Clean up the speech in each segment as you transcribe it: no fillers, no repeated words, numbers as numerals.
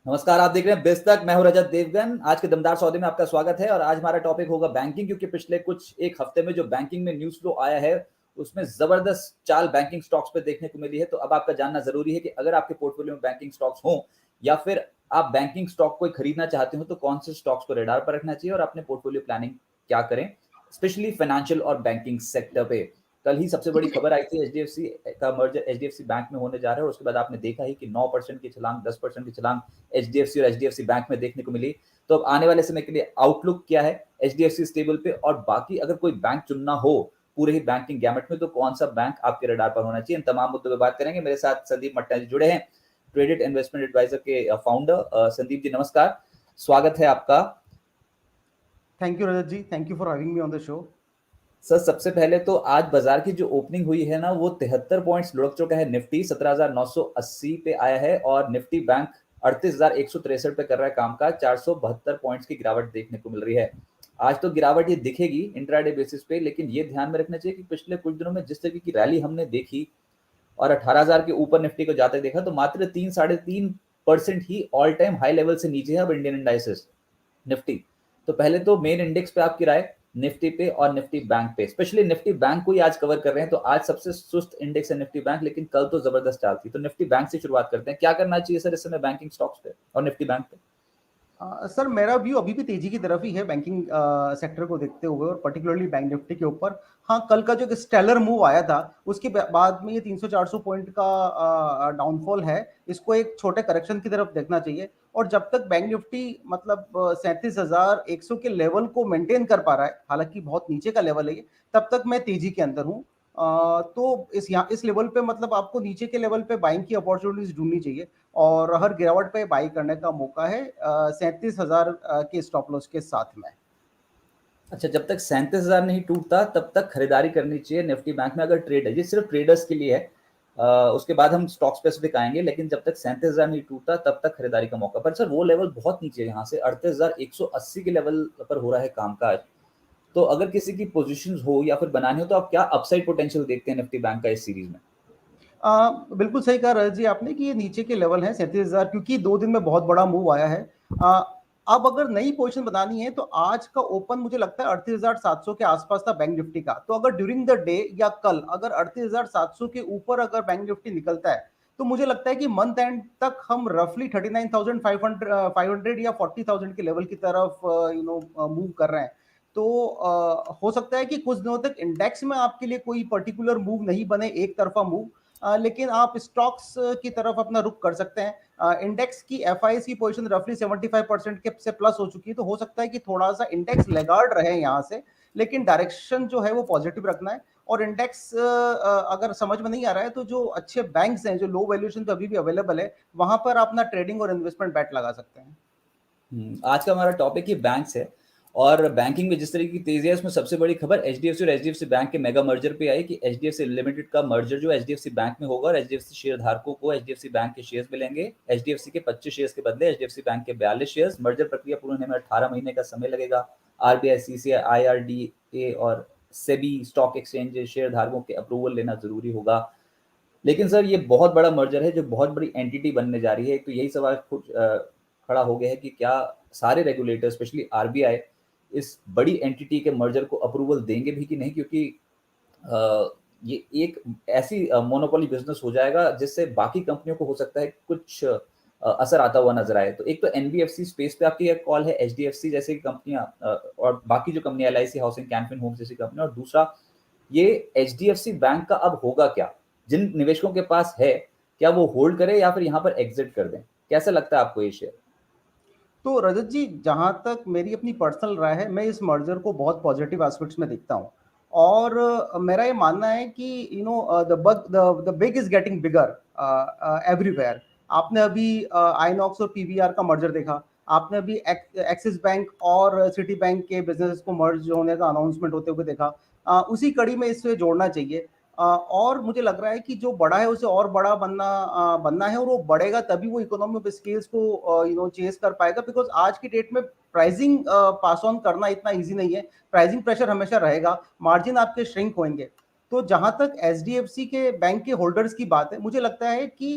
नमस्कार, आप देख रहे हैं बेस्तक। मैं हूं रजत देवगन। आज के दमदार सौदे में आपका स्वागत है और आज हमारा टॉपिक होगा बैंकिंग, क्योंकि पिछले कुछ एक हफ्ते में जो बैंकिंग में न्यूज़ फ्लो आया है उसमें जबरदस्त चाल बैंकिंग स्टॉक्स पे देखने को मिली है। तो अब आपका जानना जरूरी है कि अगर आपके पोर्टफोलियो में बैंकिंग स्टॉक्स हों या फिर आप बैंकिंग स्टॉक को खरीदना चाहते हो तो कौन से स्टॉक्स को रेडार पर रखना चाहिए और अपने पोर्टफोलियो प्लानिंग क्या करें, स्पेशली फाइनेंशियल और बैंकिंग सेक्टर पे। कल ही सबसे बड़ी खबर आई थी, एचडीएफसी का मर्जर एचडीएफसी बैंक में होने जा रहा है और उसके बाद आपने देखा ही कि 9% की छलांग, 10% की छलांग एचडीएफसी और एचडीएफसी बैंक में देखने को मिली। तो अब आने वाले समय के लिए आउटलुक क्या है एचडीएफसी स्टेबल पे, और बाकी अगर कोई बैंक चुनना हो पूरे ही बैंकिंग गैमेट में तो कौन सा बैंक आपके रडार पर होना चाहिए, इन तमाम मुद्दों पर बात करेंगे। मेरे साथ संदीप मट्टा जी जुड़े हैं, ट्रेडेड इन्वेस्टमेंट एडवाइजर के फाउंडर। संदीप जी नमस्कार, स्वागत है आपका। Thank you Rajat ji, thank you for having me on the show. Sir सबसे पहले तो आज बाजार की जो ओपनिंग हुई है ना, वो 73 पॉइंट्स लुढ़क चुका है। निफ्टी 17,980 पे आया है और निफ्टी बैंक 38,163 पे कर रहा है काम का। 472 पॉइंट्स की गिरावट देखने को मिल रही है। आज तो गिरावट ये दिखेगी इंट्राडे बेसिस पे, लेकिन ये ध्यान में रखना चाहिए कि पिछले कुछ दिनों में जिस तरीके की रैली हमने देखी और 18,000 के ऊपर निफ्टी को जाते देखा, तो मात्र 3-3.5% ही ऑल टाइम हाई लेवल से नीचे है अब इंडियन इंडाइसेस निफ्टी। तो पहले तो मेन इंडेक्स पे आपकी राय, निफ्टी पे और निफ्टी बैंक पे। स्पेशली निफ्टी बैंक को ही आज कवर कर रहे हैं, तो आज सबसे सुस्त इंडेक्स है निफ्टी बैंक, लेकिन कल तो जबरदस्त चाल थी। तो निफ्टी बैंक से शुरुआत करते हैं, क्या करना चाहिए सर इस समय बैंकिंग स्टॉक्स पे और निफ्टी बैंक पे? सर मेरा व्यू अभी भी तेजी की तरफ ही है बैंकिंग सेक्टर को देखते हुए, और पर्टिकुलरली बैंक निफ्टी के ऊपर। हाँ, कल का जो एक स्टेलर मूव आया था उसके बाद में ये 300-400 पॉइंट का डाउनफॉल है, इसको एक छोटे करेक्शन की तरफ देखना चाहिए। और जब तक बैंक निफ्टी मतलब 37,100 के लेवल को मेंटेन कर पा रहा है, हालांकि बहुत नीचे का लेवल है ये, तब तक मैं तेजी के अंदर हूँ। तो इस लेवल पे मतलब आपको नीचे के लेवल पे बाइंग की अपॉर्चुनिटीज ढूंढनी चाहिए, और हर गिरावट पे बाई करने का मौका है 37,000 के स्टॉप लॉस के साथ में। अच्छा, जब तक 37,000 नहीं टूटता तब तक खरीदारी करनी चाहिए निफ्टी बैंक में अगर ट्रेड है। ये सिर्फ ट्रेडर्स के लिए है, उसके बाद हम स्टॉक स्पेसिफिक आएंगे, लेकिन जब तक 37,000 नहीं टूटता तब तक खरीदारी का मौका। पर सर वो लेवल बहुत नीचे है, यहाँ से 38,180 के लेवल पर हो रहा है कामकाज। तो अगर किसी की पोजीशंस हो या फिर बनानी हो तो आप क्या अपसाइड पोटेंशियल देखते हैं निफ्टी बैंक का इस सीरीज में? बिल्कुल सही कहा रजत जी आपने कि ये नीचे के लेवल है 37,000, क्योंकि 2 दिन में बहुत बड़ा मूव आया है। आ, अब अगर नई पोजीशन बनानी है तो आज का ओपन मुझे लगता है 38,700 के आसपास था बैंक निफ्टी का। तो अगर ड्यूरिंग द डे या कल अगर 38,700 के ऊपर अगर बैंक निफ्टी निकलता है, तो मुझे लगता है कि मंथ एंड तक हम रफली 39,500 या 40,000 के लेवल की तरफ मूव कर रहे हैं। तो हो सकता है कि कुछ दिनों तक इंडेक्स में आपके लिए कोई पर्टिकुलर मूव नहीं बने, एक तरफा मूव, लेकिन आप स्टॉक्स की तरफ अपना रुख कर सकते हैं। इंडेक्स की एफआईएस की पोजीशन रफली 75% के से प्लस हो चुकी है, तो हो सकता है कि थोड़ा सा इंडेक्स लेगार्ड रहे यहाँ से, लेकिन डायरेक्शन जो है वो पॉजिटिव रखना है। और इंडेक्स अगर समझ में नहीं आ रहा है तो जो अच्छे बैंक्स हैं जो लो वैल्यूएशन पे अभी भी अवेलेबल है, वहां पर अपना ट्रेडिंग और इन्वेस्टमेंट बैट लगा सकते हैं। आज का हमारा टॉपिक ही बैंक्स है और बैंकिंग में जिस तरीके की तेजी है उसमें सबसे बड़ी खबर एचडीएफसी और एचडीएफसी बैंक के मेगा मर्जर पे आई कि एचडीएफसी लिमिटेड का मर्जर जो एचडीएफसी बैंक में होगा और एचडीएफसी शेयर धारकों को एचडीएफसी बैंक के शेयर्स मिलेंगे। एचडीएफसी के 25 शेयर्स के बदले एचडीएफसी बैंक के 42 शेयर्स। मर्जर प्रक्रिया पूर्ण होने में 18 महीने का समय लगेगा। आरबीआई, सीसीआई, आईआरडीए और सेबी स्टॉक एक्सचेंज शेयर धारकों के अप्रूवल लेना जरूरी होगा। लेकिन सर ये बहुत बड़ा मर्जर है जो बहुत बड़ी एंटिटी बनने जा रही है। तो यही सवाल खड़ा हो गया है कि क्या सारे रेगुलेटर स्पेशली आरबीआई इस बड़ी एंटिटी के मर्जर को अप्रूवल देंगे भी कि नहीं, क्योंकि ये एक ऐसी मोनोपोली बिजनेस हो जाएगा जिससे बाकी कंपनियों को हो सकता है कुछ असर आता हुआ नजर आए। तो एक तो एनबीएफसी स्पेस पे आपकी एक कॉल है, एचडीएफसी जैसी कंपनियां और बाकी जो company LIC housing can fin homes जैसी कंपनी, और दूसरा ये एचडीएफसी बैंक का अब होगा क्या? जिन निवेशकों के पास है क्या वो होल्ड करें या फिर यहाँ पर एग्जिट कर दें? कैसा लगता है आपको ये शेयर? तो रजत जी, जहां तक मेरी अपनी पर्सनल राय है, मैं इस मर्जर को बहुत पॉजिटिव एस्पेक्ट्स में देखता हूं। और मेरा ये मानना है कि the big is getting bigger everywhere. आपने अभी आइनॉक्स और पीवीआर का मर्जर देखा, आपने अभी एक्सिस बैंक और सिटी बैंक के बिजनेस को मर्ज होने का अनाउंसमेंट होते हुए देखा। उसी कड़ी में इससे जोड़ना चाहिए। और मुझे लग रहा है कि जो बड़ा है उसे और बड़ा बनना है, और वो बढ़ेगा तभी वो इकोनॉमी ऑफ स्केल्स को चेस कर पाएगा। बिकॉज आज की डेट में प्राइसिंग पास ऑन करना इतना इजी नहीं है, प्राइसिंग प्रेशर हमेशा रहेगा, मार्जिन आपके श्रिंक होंगे। तो जहां तक एचडीएफसी के बैंक के होल्डर्स की बात है, मुझे लगता है कि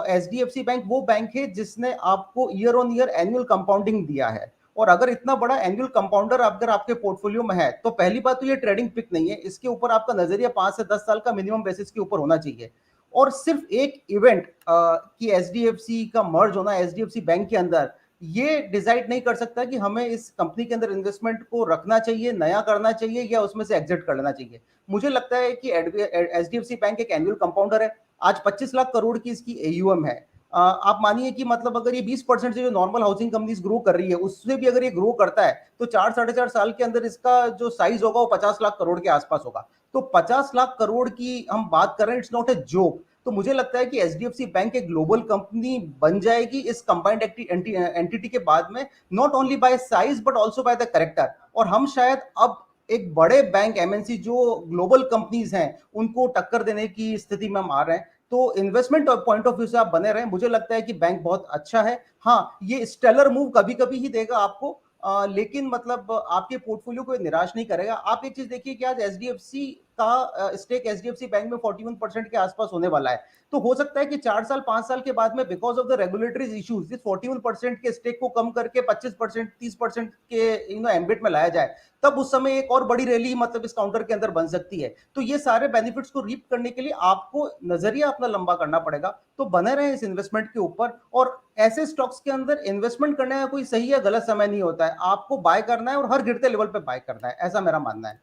एचडीएफसी बैंक वो बैंक है जिसने आपको year on year annual compounding दिया है। और अगर इतना बड़ा एनुअल कंपाउंडर अगर आपके पोर्टफोलियो में है, तो पहली बात तो ये ट्रेडिंग पिक नहीं है, इसके ऊपर आपका नजरिया 5 से 10 साल का मिनिमम बेसिस के ऊपर होना चाहिए। और सिर्फ एक इवेंट कि एचडीएफसी का मर्ज होना एचडीएफसी बैंक के अंदर, ये डिसाइड नहीं कर सकता कि हमें इस कंपनी के अंदर इन्वेस्टमेंट को रखना चाहिए, नया करना चाहिए या उसमें से एग्जिट कर लेना चाहिए। मुझे लगता है कि एचडीएफसी बैंक एक एनुअल कंपाउंडर है। आज 25 लाख करोड़ की इसकी एयूएम है। आप मानिए कि मतलब अगर ये 20% से जो नॉर्मल हाउसिंग कंपनीज ग्रो कर रही है उससे भी अगर ये ग्रो करता है, तो 4 साढ़े 4 साल के अंदर इसका जो साइज होगा वो 50 लाख करोड़ के आसपास होगा। तो 50 लाख करोड़ की हम बात कर रहे हैं, इट्स नॉट ए जोक। तो मुझे लगता है कि एचडीएफसी बैंक एक ग्लोबल कंपनी बन जाएगी इस कंबाइंड एंटिटी के बाद में, not only by size but also by the character. और हम शायद अब एक बड़े बैंक एमएनसी जो ग्लोबल कंपनीज हैं उनको टक्कर देने की स्थिति में हम आ रहे हैं। तो इन्वेस्टमेंट पॉइंट ऑफ व्यू से आप बने रहे, मुझे लगता है कि बैंक बहुत अच्छा है। हाँ, ये स्टेलर मूव कभी कभी ही देगा आपको, लेकिन मतलब आपके पोर्टफोलियो को निराश नहीं करेगा। आप एक चीज देखिए कि आज एचडीएफसी का स्टेक एचडीएफसी बैंक में 41% के आसपास होने वाला है। तो हो सकता है कि 4 साल 5 साल के बाद में because of the regulatory issues इस 41% के स्टेक को कम करके 25% 30% के एम्बिट में लाया जाए, तब उस समय एक और बड़ी रैली मतलब इस काउंटर के अंदर बन सकती है। तो ये सारे बेनिफिट्स को रीप करने के लिए आपको नजरिया अपना लंबा करना पड़ेगा। तो बने रहे इस इन्वेस्टमेंट के ऊपर। और ऐसे स्टॉक्स के अंदर इन्वेस्टमेंट करने का कोई सही या गलत समय नहीं होता है, आपको बाय करना है और हर गिरते लेवल पे बाय करना है, ऐसा मेरा मानना है।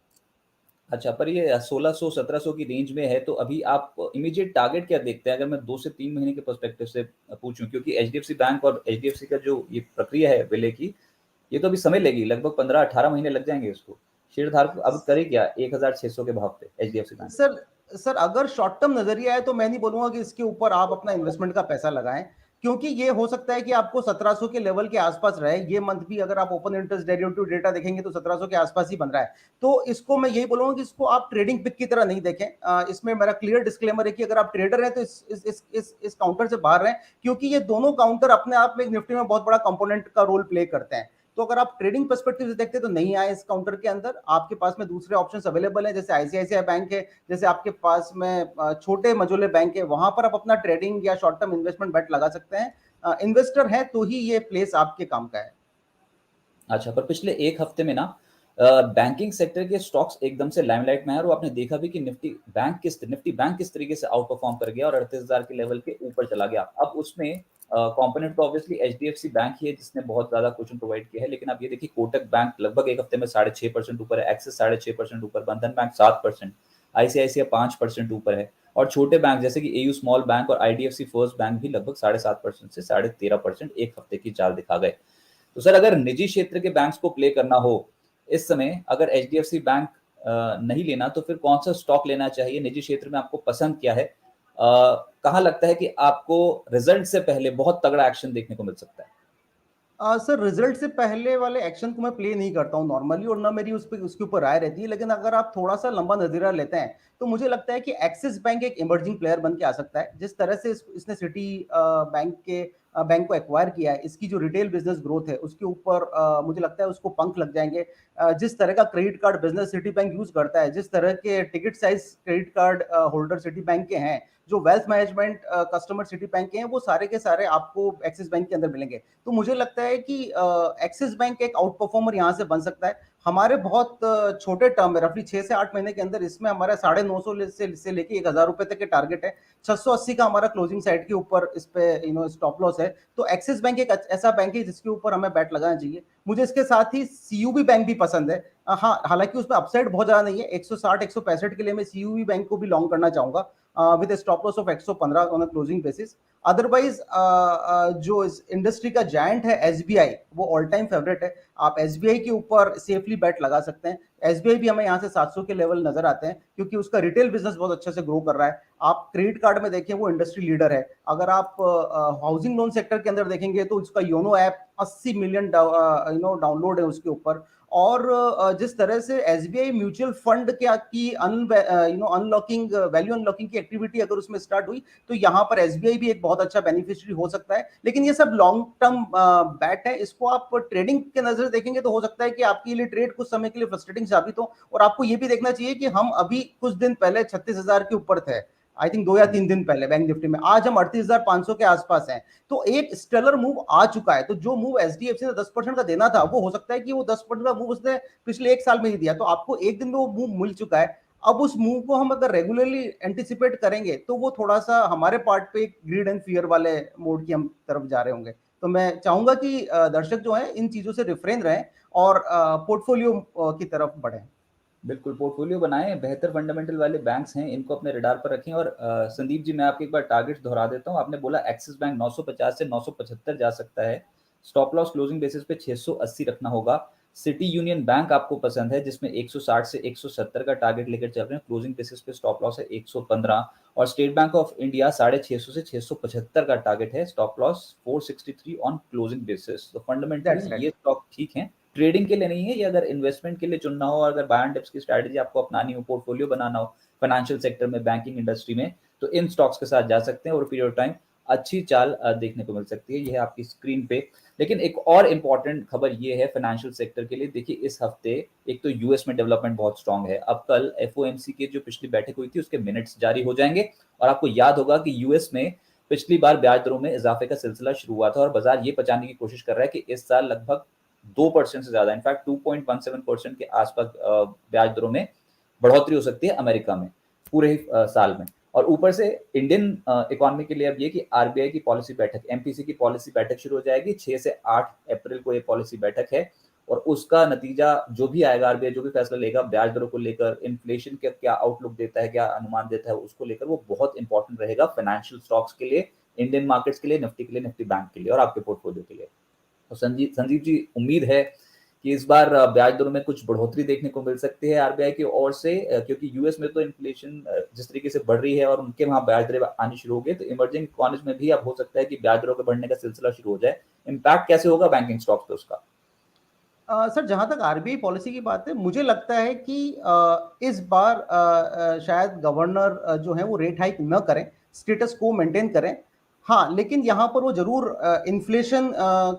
अच्छा, पर ये 1600-1700 की रेंज में है, तो अभी आप इमीडिएट टारगेट क्या देखते हैं? अगर मैं 2 से 3 महीने के पर्सपेक्टिव से पूछूं, क्योंकि एचडीएफसी बैंक और एचडीएफसी का जो ये प्रक्रिया है विलय की, ये तो अभी समय लेगी, लगभग 15-18 महीने लग जाएंगे इसको। शेयरधारक अब करे क्या 1600 के भाव पे एचडीएफसी बैंक? सर सर अगर शॉर्ट टर्म नजरिया है तो मैं नहीं बोलूंगा कि इसके ऊपर आप अपना इन्वेस्टमेंट का पैसा लगाएं, क्योंकि ये हो सकता है कि आपको 1700 के लेवल के आसपास रहे। ये मंथ भी अगर आप ओपन इंटरेस्ट डेरिवेटिव डेटा देखेंगे तो 1700 के आसपास ही बन रहा है। तो इसको मैं यही बोलूंगा कि इसको आप ट्रेडिंग पिक की तरह नहीं देखें। इसमें मेरा क्लियर डिस्क्लेमर है कि अगर आप ट्रेडर हैं तो इस काउंटर से बाहर रहें, क्योंकि ये दोनों काउंटर अपने आप में निफ्टी में बहुत बड़ा कंपोनेंट का रोल प्ले करते हैं। तो अगर आप ट्रेडिंग पर्सपेक्टिव से देखते हैं तो नहीं आए इस काउंटर के अंदर, आपके पास में दूसरे ऑप्शंस अवेलेबल हैं, जैसे आईसीआईसीआई बैंक है, जैसे आपके पास में छोटे मझोले बैंक है, वहां पर आप अपना ट्रेडिंग या शॉर्ट टर्म इन्वेस्टमेंट बेट लगा सकते हैं। इन्वेस्टर है तो ही ये प्लेस आपके काम का है। अच्छा, पर पिछले एक हफ्ते में ना बैंकिंग सेक्टर के स्टॉक्स एकदम से लाइमलाइट में है, और आपने देखा भी कि निफ्टी बैंक किस तरीके से आउट परफॉर्म कर गया और 38,000 के लेवल के ऊपर चला गया। अब उसमें कंपोनेंट तो ऑब्वियसली एचडीएफसी बैंक ही है जिसने बहुत ज्यादा क्वेश्चन प्रोवाइड किया है, लेकिन आप ये देखिए कोटक बैंक लगभग एक हफ्ते में 6.5% ऊपर है, एक्सिस 6.5% ऊपर, बंधन बैंक 7%, आईसीआईसीआई 5% ऊपर है, और छोटे बैंक जैसे कि एयू स्मॉल बैंक और आईडीएफसी फर्स्ट बैंक भी लगभग 7.5% से 13.5% एक हफ्ते की चाल दिखा गए। तो सर, अगर निजी क्षेत्र के बैंक्स को प्ले करना हो इस समय, अगर एचडीएफसी बैंक नहीं लेना, तो फिर कौन सा स्टॉक लेना चाहिए? निजी क्षेत्र में आपको पसंद क्या है? कहाँ लगता है कि आपको रिजल्ट से पहले बहुत तगड़ा एक्शन देखने को मिल सकता है? सर रिजल्ट से पहले वाले एक्शन को मैं प्ले नहीं करता हूँ नॉर्मली, और ना मेरी उस पे उसके ऊपर राय रहती है। लेकिन अगर आप थोड़ा सा लंबा नजरिया लेते हैं तो मुझे लगता है कि एक्सिस बैंक एक इमर्जिंग प्लेयर बन के आ सकता है। जिस तरह से इसने सिटी बैंक को एक्वायर किया है, इसकी जो रिटेल बिजनेस ग्रोथ है उसके ऊपर मुझे लगता है उसको पंख लग जाएंगे। जिस तरह का credit card business city bank use करता है, जिस तरह के ticket size credit card holder city bank के हैं, जो wealth management customer city bank के हैं, वो सारे के सारे आपको एक्सिस बैंक के अंदर मिलेंगे। तो मुझे लगता है कि एक्सिस बैंक एक आउट परफॉर्मर यहाँ से बन सकता है। हमारे बहुत छोटे टर्म में रफली 6 से 8 महीने के अंदर इसमें हमारा 950 से लेके 1,000 रुपए तक के टारगेट है। 680 का हमारा क्लोजिंग साइड के ऊपर इस पे स्टॉप लॉस है। तो एक्सिस बैंक एक ऐसा बैंक है जिसके ऊपर हमें बैट लगाना चाहिए। मुझे इसके साथ ही सीयूबी बैंक भी पसंद है। हाँ, हालांकि उसमें अपसाइड बहुत ज्यादा नहीं है, 160 165 के लिए मैं सीयूबी बैंक को भी लॉन्ग करना चाहूंगा with stop loss of 115 on closing basis. Otherwise जो इस इंडस्ट्री का जायंट है एसबीआई, वो ऑल टाइम फेवरेट है। आप एसबीआई के ऊपर सेफली बैट लगा सकते हैं। एसबीआई भी हमें यहाँ से 700 के लेवल नजर आते हैं, क्योंकि उसका रिटेल बिजनेस बहुत अच्छे से ग्रो कर रहा है। आप क्रेडिट कार्ड में देखें वो इंडस्ट्री लीडर है। अगर आप हाउसिंग लोन सेक्टर के अंदर देखेंगे तो उसका योनो ऐप 80 मिलियन डाउनलोड है उसके ऊपर। और जिस तरह से एसबीआई म्यूचुअल फंड की अनलॉकिंग, वैल्यू अनलॉकिंग की एक्टिविटी अगर उसमें स्टार्ट हुई तो यहाँ पर एसबीआई भी एक बहुत अच्छा बेनिफिशियरी हो सकता है। लेकिन ये सब लॉन्ग टर्म बैट है, इसको आप ट्रेडिंग के नजर देखेंगे तो हो सकता है कि आपके लिए ट्रेड कुछ समय के लिए फ्रस्ट्रेटिंग साबित हो। और आपको ये भी देखना चाहिए कि हम अभी कुछ दिन पहले 36,000 के ऊपर थे, आई थिंक 2 या 3 दिन पहले बैंक निफ्टी में, आज हम 38,500 के आसपास हैं। तो एक स्टेलर मूव आ चुका है। तो जो मूव एचडीएफसी ने 10% का देना था, वो हो सकता है कि वो 10% का मूव उसने पिछले 1 साल में ही दिया, तो आपको एक दिन में वो मूव मिल चुका है। अब उस मूव को हम अगर रेगुलरली एंटिसिपेट करेंगे तो वो थोड़ा सा हमारे पार्ट पे ग्रीड एंड फियर वाले मोड की हम तरफ जा रहे होंगे। तो मैं चाहूंगा कि दर्शक जो है इन चीजों से रिफ्रेन रहें और पोर्टफोलियो की तरफ बढ़ें। बिल्कुल, पोर्टफोलियो बनाएं, बेहतर फंडामेंटल वाले बैंक्स हैं, इनको अपने रडार पर रखें। और संदीप जी, मैं आपके एक बार टारगेट्स दोहरा देता हूँ। आपने बोला एक्सिस बैंक 950 से 975 जा सकता है, स्टॉप लॉस क्लोजिंग बेसिस पे 680 रखना होगा। सिटी यूनियन बैंक आपको पसंद है, जिसमें 160 से 170 का टारगेट लेकर चल रहे हैं, क्लोजिंग बेसिस पे स्टॉप लॉस है 115। और स्टेट बैंक ऑफ इंडिया 650 से 675 का टारगेट है, stop loss 463 on closing basis. तो फंडामेंटली दैट्स ये राइट। स्टॉक ठीक है, ट्रेडिंग के लिए नहीं है ये। अगर इन्वेस्टमेंट के लिए चुनना हो, अगर बाय एंड डिप्स की स्ट्रैटेजी आपको अपनानी हो, पोर्टफोलियो बनाना हो फाइनेंशियल सेक्टर में, बैंकिंग इंडस्ट्री में, तो इन स्टॉक्स के साथ जा सकते हैं और पीरियड ऑफ टाइम अच्छी चाल देखने को मिल सकती है। ये है आपकी स्क्रीन पे। लेकिन एक और इंपॉर्टेंट खबर ये है फाइनेंशियल सेक्टर के लिए, देखिए इस हफ्ते एक तो यूएस में डेवलपमेंट बहुत स्ट्रांग है। अब कल एफओएमसी की जो पिछली बैठक हुई थी उसके मिनट्स जारी हो जाएंगे, और आपको याद होगा कि यूएस में पिछली बार ब्याज दरों में इजाफे का सिलसिला शुरू हुआ था और बाजार ये पहचानने की कोशिश कर रहा है कि इस साल लगभग 2% से ज्यादा, इनफैक्ट 2.17% के आसपास ब्याज दरों में बढ़ोतरी हो सकती है अमेरिका में पूरे ही साल में। और ऊपर से इंडियन इकोनॉमी के लिए अब ये कि आरबीआई की पॉलिसी बैठक, एमपीसी की पॉलिसी बैठक शुरू हो जाएगी 6 से 8 अप्रैल को, ये पॉलिसी बैठक है। और उसका नतीजा जो भी आएगा, आरबीआई जो भी फैसला लेगा ब्याज दरों को लेकर, इन्फ्लेशन का क्या आउटलुक देता है, क्या अनुमान देता है, उसको लेकर वो बहुत इंपॉर्टेंट रहेगा फाइनेंशियल स्टॉक्स के लिए, इंडियन मार्केट्स के लिए, निफ्टी के लिए, निफ्टी बैंक के लिए और आपके पोर्टफोलियो के लिए। तो संजीव जी, उम्मीद है कि इस बार ब्याज दरों में कुछ बढ़ोतरी देखने को मिल सकती है आरबीआई की ओर से, क्योंकि यूएस में तो इन्फ्लेशन जिस तरीके से बढ़ रही है और उनके वहां ब्याज दरें आनी शुरू हो गई, तो इमर्जिंग इकोनॉमीज में भी अब हो सकता है कि ब्याज दरों के बढ़ने का सिलसिला शुरू हो जाए। इम्पैक्ट कैसे होगा बैंकिंग स्टॉक्स पे उसका? सर, जहां तक आरबीआई पॉलिसी की बात है, मुझे लगता है कि इस बार शायद गवर्नर जो है वो रेट हाइक न करें, स्टेटस को मेंटेन करें। हाँ, लेकिन यहाँ पर वो जरूर इन्फ्लेशन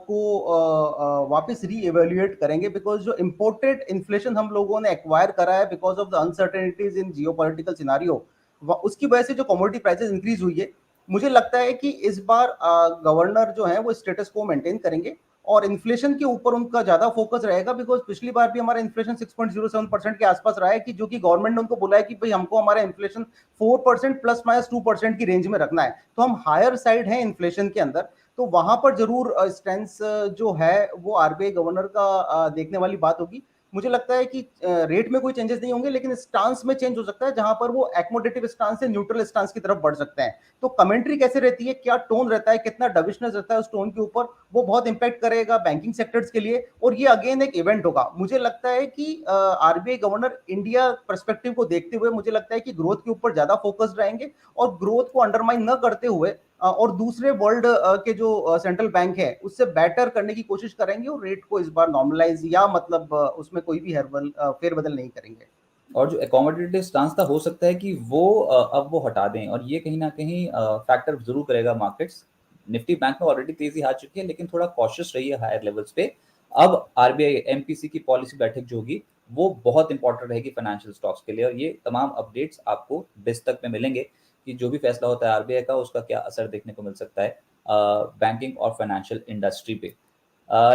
को वापस री एवेल्युएट करेंगे, बिकॉज जो इम्पोर्टेड इन्फ्लेशन हम लोगों ने एक्वायर करा है because of the uncertainties in geopolitical scenario, उसकी वजह से जो कमोडिटी प्राइसेस इंक्रीज हुई है, मुझे लगता है कि इस बार गवर्नर जो है वो स्टेटस को मेंटेन करेंगे और इन्फ्लेशन के ऊपर उनका ज्यादा फोकस रहेगा, बिकॉज पिछली बार भी हमारा इन्फ्लेशन 6.07% के आसपास रहा है, कि जो कि गवर्नमेंट ने उनको बोला है कि भाई हमको हमारा इन्फ्लेशन 4% ±2% की रेंज में रखना है। तो हम हायर साइड है इन्फ्लेशन के अंदर, तो वहां पर जरूर स्टैंस जो है वो आरबीआई गवर्नर का देखने वाली बात होगी। मुझे लगता है कि रेट में कोई चेंजेस नहीं होंगे, लेकिन स्टांस में चेंज हो सकता है, जहां पर वो एकोमोडेटिव स्टांस से न्यूट्रल स्टांस की तरफ बढ़ सकते हैं। तो कमेंट्री कैसे रहती है, क्या टोन रहता है, कितना डविशनेस रहता है उस टोन के ऊपर, वो बहुत इंपैक्ट करेगा बैंकिंग सेक्टर्स के लिए। और ये अगेन एक इवेंट होगा। मुझे लगता है कि आरबीआई गवर्नर इंडिया पर्सपेक्टिव को देखते हुए मुझे लगता है कि ग्रोथ के ऊपर ज्यादा फोकस्ड रहेंगे और ग्रोथ को अंडरमाइन न करते हुए और दूसरे वर्ल्ड के जो सेंट्रल बैंक है उससे बेटर करने की कोशिश करेंगे और रेट को इस बार नॉर्मलाइज या मतलब उसमें कोई भी फेरबदल नहीं करेंगे। और जो अकोमोडेटिव स्टांस था, हो सकता है कि वो अब वो हटा दें, और ये कहीं ना कहीं फैक्टर जरूर करेगा मार्केट्स। निफ्टी बैंक में ऑलरेडी तेजी आ चुकी है, लेकिन थोड़ा कॉशियस रही है हायर लेवल्स पे। अब आरबीआई एमपीसी की पॉलिसी बैठक जो होगी वो बहुत इंपॉर्टेंट रहेगी फाइनेंशियल स्टॉक्स के लिए, और ये तमाम अपडेट्स आपको बिस्तक में मिलेंगे कि जो भी फैसला होता है आरबीआई का उसका क्या असर देखने को मिल सकता है बैंकिंग और फाइनेंशियल इंडस्ट्री पे।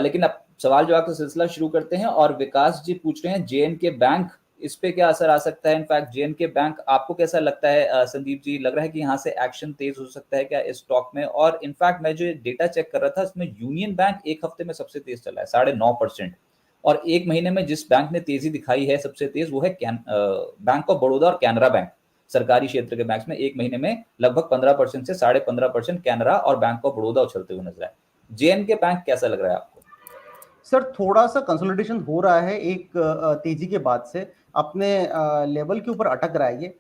लेकिन अब सवाल जवाब का सिलसिला शुरू करते हैं, और विकास जी पूछ रहे हैं जेएनके बैंक, इस पे क्या असर आ सकता है? इनफैक्ट जेएनके बैंक आपको कैसा लगता है संदीप जी? लग रहा है कि यहाँ से एक्शन तेज हो सकता है क्या इस स्टॉक में? और इनफैक्ट मैं जो डेटा चेक कर रहा था, इसमें यूनियन बैंक एक हफ्ते में सबसे तेज चला है 9.5%, और एक महीने में जिस बैंक ने तेजी दिखाई है सबसे तेज वो है बैंक ऑफ बड़ौदा और कैनरा बैंक। सरकारी क्षेत्र के बैंक में एक महीने में लगभग 15% से 15.5% कैनरा और बैंक ऑफ बड़ौदा उछलते हुए नजर आए। जेएनके बैंक कैसा लग रहा है आपको? सर, थोड़ा सा कंसोलिडेशन हो रहा है एक तेजी के बाद से, अपने लेवल के ऊपर अटक रहा है ये।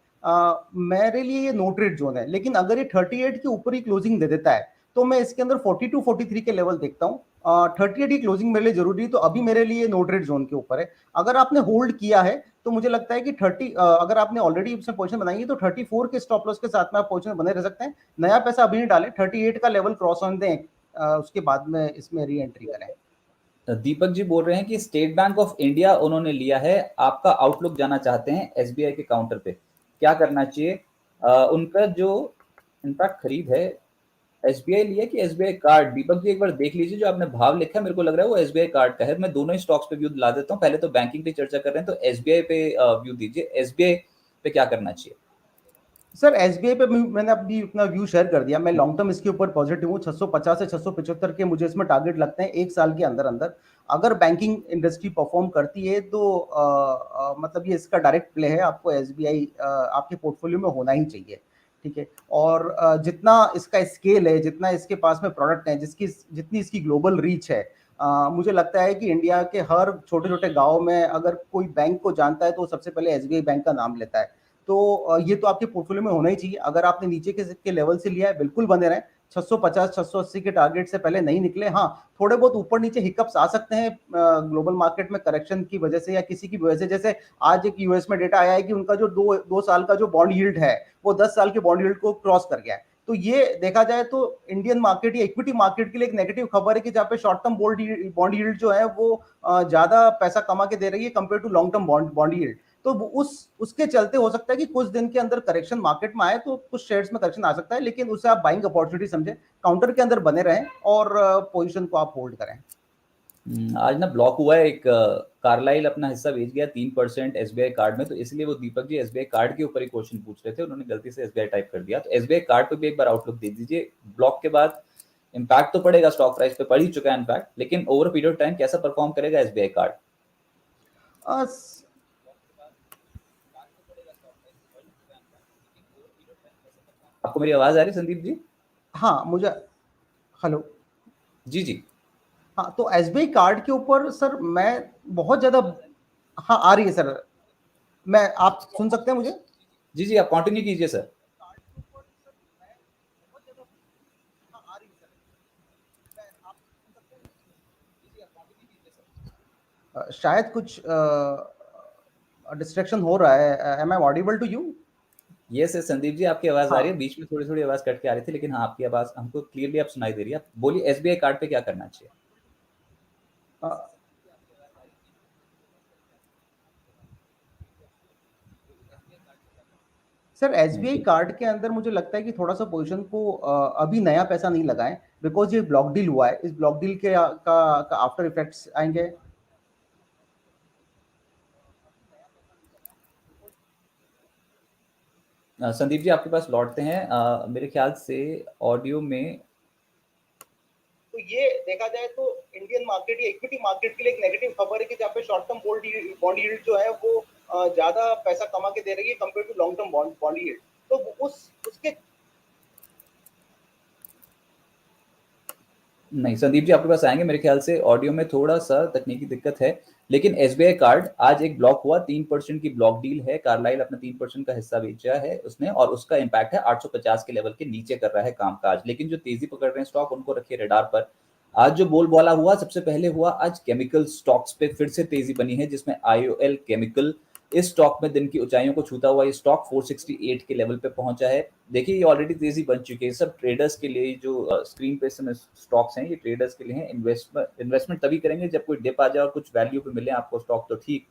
मेरे लिए ये नो ट्रेड जोन है, लेकिन अगर ये 38 के ऊपर ही क्लोजिंग दे देता है तो मैं इसके अंदर 42 43 के लेवल देखता हूँ। 38 की क्लोजिंग मेरे लिए जरूरी है, तो अभी मेरे लिए नो ट्रेड जोन के ऊपर है। अगर आपने होल्ड किया है तो मुझे लगता है कि 30 अगर आपने ऑलरेडी इसमें पोजीशन बनाई है तो 34 के स्टॉप लॉस के साथ में आप पोजीशन बने रह सकते हैं। नया पैसा अभी नहीं डालें, 38 का लेवल क्रॉस होने दें, उसके बाद में इसमें री एंट्री करें। दीपक जी बोल रहे हैं कि स्टेट बैंक ऑफ इंडिया उन्होंने लिया है, आपका आउटलुक जाना चाहते हैं एसबीआई के काउंटर पे, क्या करना चाहिए? उनका जो इनफैक्ट खरीद है, एसबीआई लिया कि एसबीआई कार्ड? दीपक जी एक बार देख लीजिए, जो आपने भाव लिखा है मेरे को लग रहा है वो एसबीआई कार्ड का है। मैं दोनों ही स्टॉक्स पे व्यू दिला देता हूँ, पहले तो बैंकिंग पे चर्चा कर रहे हैं तो एसबीआई पे व्यू दीजिए, एसबीआई पे क्या करना चाहिए? सर एसबीआई पे मैंने अभी अपना व्यू शेयर कर दिया। मैं लॉन्ग टर्म इसके ऊपर पॉजिटिव हूँ। 650 से 675 के मुझे इसमें टारगेट लगते हैं एक साल के अंदर अंदर। अगर बैंकिंग इंडस्ट्री परफॉर्म करती है तो मतलब ये इसका डायरेक्ट प्ले है, आपको एसबीआई आपके पोर्टफोलियो में होना ही चाहिए। ठीक है, और जितना इसका स्केल है, जितना इसके पास में प्रोडक्ट है, जितनी इसकी ग्लोबल रीच है, मुझे लगता है कि इंडिया के हर छोटे छोटे गाँव में अगर कोई बैंक को जानता है तो सबसे पहले एसबीआई बैंक का नाम लेता है। तो ये तो आपके पोर्टफोलियो में होना ही चाहिए। अगर आपने नीचे के लेवल से लिया है, बिल्कुल बने रहें। 650 680 के टारगेट से पहले नहीं निकले। हाँ, थोड़े बहुत ऊपर नीचे हिकअप्स आ सकते हैं ग्लोबल मार्केट में करेक्शन की वजह से या किसी की वजह से। जैसे आज एक यूएस में डेटा आया है कि उनका जो दो साल का जो बॉन्ड यील्ड है वो 10 साल के बॉन्ड यील्ड को क्रॉस कर गया है। तो ये देखा जाए तो इंडियन मार्केट या इक्विटी मार्केट के लिए एक नेगेटिव खबर है कि जहाँ पे शॉर्ट टर्म बॉन्ड यील्ड जो है वो ज्यादा पैसा कमा के दे रही है compare to long term bond yield. तो उसके चलते हो सकता है कि कुछ दिन के अंदर करेक्शन मार्केट में आए, तो कुछ शेयर्स में करेक्शन आ सकता है, लेकिन उसे आप बाइंग अपॉर्चुनिटी समझे, काउंटर के अंदर बने रहें और पोजीशन को आप होल्ड करें। आज ना ब्लॉक हुआ है एक, कार्लाइल अपना हिस्सा बेच गया 3% एसबीआई कार्ड में, तो इसलिए वो दीपक जी एसबीआई कार्ड के ऊपर ही क्वेश्चन पूछ रहे थे, उन्होंने गलती से एसबीआई टाइप कर दिया। तो एसबीआई कार्ड पे भी एक बार आउटलुक दे दीजिए। ब्लॉक के बाद इम्पैक्ट तो पड़ेगा, स्टॉक प्राइस पे पड़ ही चुका है इम्पैक्ट, लेकिन ओवर पीरियड ऑफ टाइम कैसा परफॉर्म करेगा एसबीआई कार्ड? अ, आपको मेरी आवाज आ रही है संदीप जी? हाँ मुझे, हेलो। जी जी। हाँ, तो एसबीआई कार्ड के ऊपर सर मैं बहुत ज्यादा, हाँ आ रही है सर, मैं, आप सुन सकते हैं मुझे? जी जी, आप कंटिन्यू कीजिए सर। शायद कुछ डिस्ट्रैक्शन हो रहा है। Am I audible to you? Yes yes Sandeep ji, आपकी आवाज आ रही है, हाँ। बीच में थोड़ी थोड़ी आवाज कट के आ रही थी, लेकिन हाँ आपकी आवाज हमको क्लियरली आप सुनाई दे रही है। आप बोलिए एसबीआई कार्ड पे क्या करना चाहिए? अ, सर एसबीआई कार्ड के अंदर मुझे लगता है कि थोड़ा सा पोजीशन को अभी नया पैसा नहीं लगाएं, बिकॉज ये ब्लॉक डील हुआ है। इस ब्लॉक डील के का आफ्टर इफेक्ट्स आएंगे। संदीप जी आपके पास लौटते हैं, मेरे ख्याल से ऑडियो में। तो ये देखा जाए तो इंडियन मार्केट या इक्विटी मार्केट के लिए एक नेगेटिव खबर है कि जहाँ पे शॉर्ट टर्म बॉन्ड यील्ड जो है वो ज्यादा पैसा कमा के दे रही है compare to long term bond yield. तो उसके नहीं संदीप जी आपके पास आएंगे, मेरे ख्याल से ऑडियो में थोड़ा सा तकनीकी दिक्कत है। लेकिन एसबीआई कार्ड आज एक ब्लॉक हुआ, 3% की ब्लॉक डील है, कार्लाइल अपना 3% का हिस्सा बेचा है उसने, और उसका इम्पैक्ट है 850 के लेवल के नीचे कर रहा है कामकाज। लेकिन जो तेजी पकड़ रहे हैं स्टॉक उनको रखिए रडार पर। आज जो बोलबाला हुआ सबसे पहले हुआ आज केमिकल स्टॉक्स पे फिर से तेजी बनी है, जिसमें आईओएल केमिकल इस स्टॉक में दिन की ऊंचाइयों को छूता हुआ ये स्टॉक 468 के लेवल पे पहुंचा है। देखिए ये ऑलरेडी तेजी बन चुकी है, सब ट्रेडर्स के लिए जो स्क्रीन पे समय स्टॉक्स हैं ये ट्रेडर्स के लिए हैं। इन्वेस्टमेंट तभी करेंगे जब कोई डिप आ जाए और कुछ वैल्यू पे मिले आपको स्टॉक तो ठीक,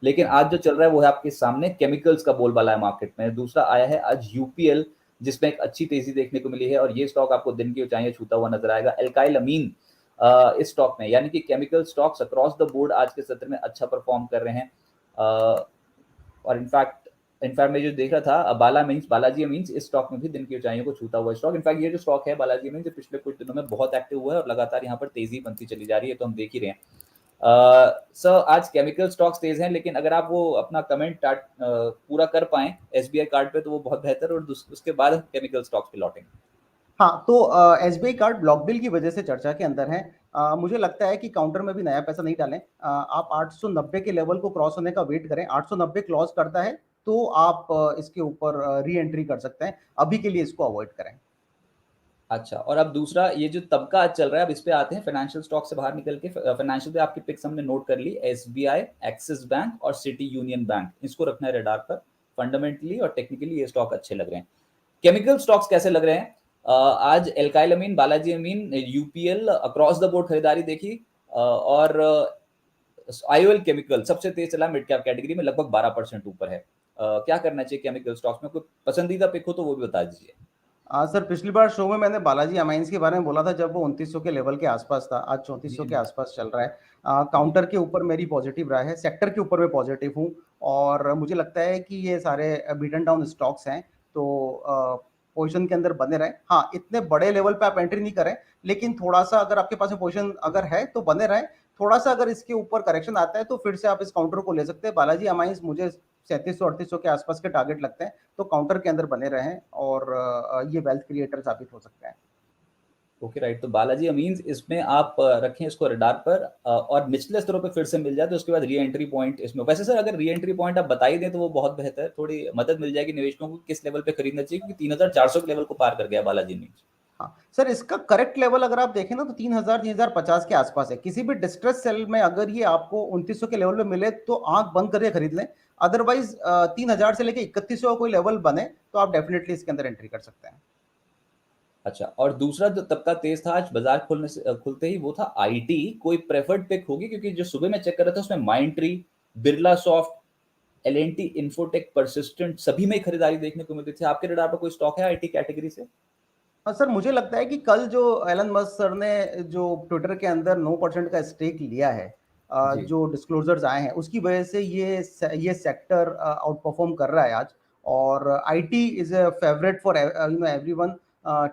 लेकिन आज जो चल रहा है वो है आपके सामने केमिकल्स का बोलबाला है मार्केट में। दूसरा आया है आज यूपीएल, जिसमें एक अच्छी तेजी देखने को मिली है और ये स्टॉक आपको दिन की ऊंचाइयां छूता हुआ नजर आएगा। एल्काइल अमीन इस स्टॉक में, यानी कि chemical stocks across the board आज के सत्र में अच्छा परफॉर्म कर रहे हैं। और इनफैक्ट मैं जो देख रहा था बालाजी मीन्स इस स्टॉक में भी दिन की ऊंचाइयों को छूता हुआ स्टॉक। इनफैक्ट ये जो स्टॉक है बालाजी मीन्स पिछले कुछ दिनों में बहुत एक्टिव हुआ है और लगातार यहाँ पर तेजी बनती चली जा रही है, तो हम देख ही रहे हैं। सर आज केमिकल स्टॉक्स तेज हैं, लेकिन अगर आप वो अपना कमेंट पूरा कर पाएं एसबीआई कार्ड पे तो वो बहुत बेहतर, और उसके बाद हम केमिकल स्टॉक्स पे लौटेंगे। हाँ, तो एसबीआई कार्ड ब्लॉक डील की वजह से चर्चा के अंदर है। मुझे लगता है कि काउंटर में भी नया पैसा नहीं डालें। आप 890 के लेवल को क्रॉस होने का वेट करें। 890 क्रॉस करता है तो आप इसके ऊपर री एंट्री कर सकते हैं। अभी के लिए इसको अवॉइड करें। अच्छा, और अब दूसरा ये जो तबका आज चल रहा है, अब इस पे आते हैं फाइनेंशियल स्टॉक से बाहर निकल के। फाइनेंशियल पे आपकी पिक्स हमने नोट कर ली, एसबीआई, एक्सिस बैंक और सिटी यूनियन बैंक, इसको रखना है रडार पर। फंडामेंटली और टेक्निकली ये स्टॉक अच्छे लग रहे हैं। केमिकल स्टॉक्स कैसे लग रहे हैं? आज alkyl amine, Balaji amine, UPL across the board खरीदारी देखी, और आईओएल केमिकल सबसे तेज चला मिड कैप कैटेगरी में, लगभग 12% ऊपर है। क्या करना चाहिए केमिकल स्टॉक्स में? कोई पसंदीदा पिक हो तो वो भी बता दीजिए। सर पिछली बार शो में मैंने बालाजी अमाइंस के बारे में बोला था जब वो 2900 के लेवल के आसपास था, आज 3400 जी के जी आसपास चल रहा है। जी। काउंटर के ऊपर मेरी पॉजिटिव राय है, सेक्टर के ऊपर मैं पॉजिटिव हूँ, और मुझे लगता है कि ये सारे बीटन डाउन स्टॉक्स हैं, तो पोजीशन के अंदर बने रहें। हाँ, इतने बड़े लेवल पे आप एंट्री नहीं करें, लेकिन थोड़ा सा अगर आपके पास में पोजीशन अगर है तो बने रहें। थोड़ा सा अगर इसके ऊपर करेक्शन आता है तो फिर से आप इस काउंटर को ले सकते हैं। बालाजी अमाइंस मुझे 3700-3800 के आसपास के टारगेट लगते हैं, तो काउंटर के अंदर बने रहें, और ये वेल्थ क्रिएटर साबित हो सकते हैं। ओके राइट, तो बालाजी अमीन्स इसमें आप रखें इसको रडार पर, और निचले स्तरों पे फिर से मिल जाए तो उसके बाद री एंट्री पॉइंट इसमें। वैसे सर अगर री एंट्री पॉइंट आप बता ही दें तो वो बहुत बेहतर, थोड़ी मदद मिल जाएगी निवेशकों को किस लेवल पे खरीदना चाहिए, क्योंकि 3400 के लेवल को पार कर गया बालाजी अमीन्स। हाँ सर, इसका करेक्ट लेवल अगर आप देखें ना तो 3000-3050 के आसपास है। किसी भी डिस्ट्रेस सेल में अगर ये आपको 2900 के लेवल में मिले तो आंख बंद करके खरीद लें। अदरवाइज 3000 से लेके 3100 का कोई लेवल बने तो आप डेफिनेटली इसके अंदर एंट्री कर सकते हैं। अच्छा, और दूसरा जो तबका तेज था आज बाजार खुलने से खुलते ही वो था आईटी। कोई प्रेफर्ड पिक होगी? क्योंकि जो सुबह में चेक कर रहा था उसमें Mindtree, Birla soft, LNT, infotech, persistent सभी में खरीदारी देखने को मिलती थी। आपके रडार पर कोई स्टॉक है आईटी कैटेगरी से? हाँ सर, मुझे लगता है कि कल जो एलन मस्क सर ने जो ट्विटर के अंदर 9% का स्टेक लिया है, जी जो डिस्क्लोजर्स आए हैं उसकी वजह से ये सेक्टर आउट परफॉर्म कर रहा है आज। और IT is a favourite for everyone.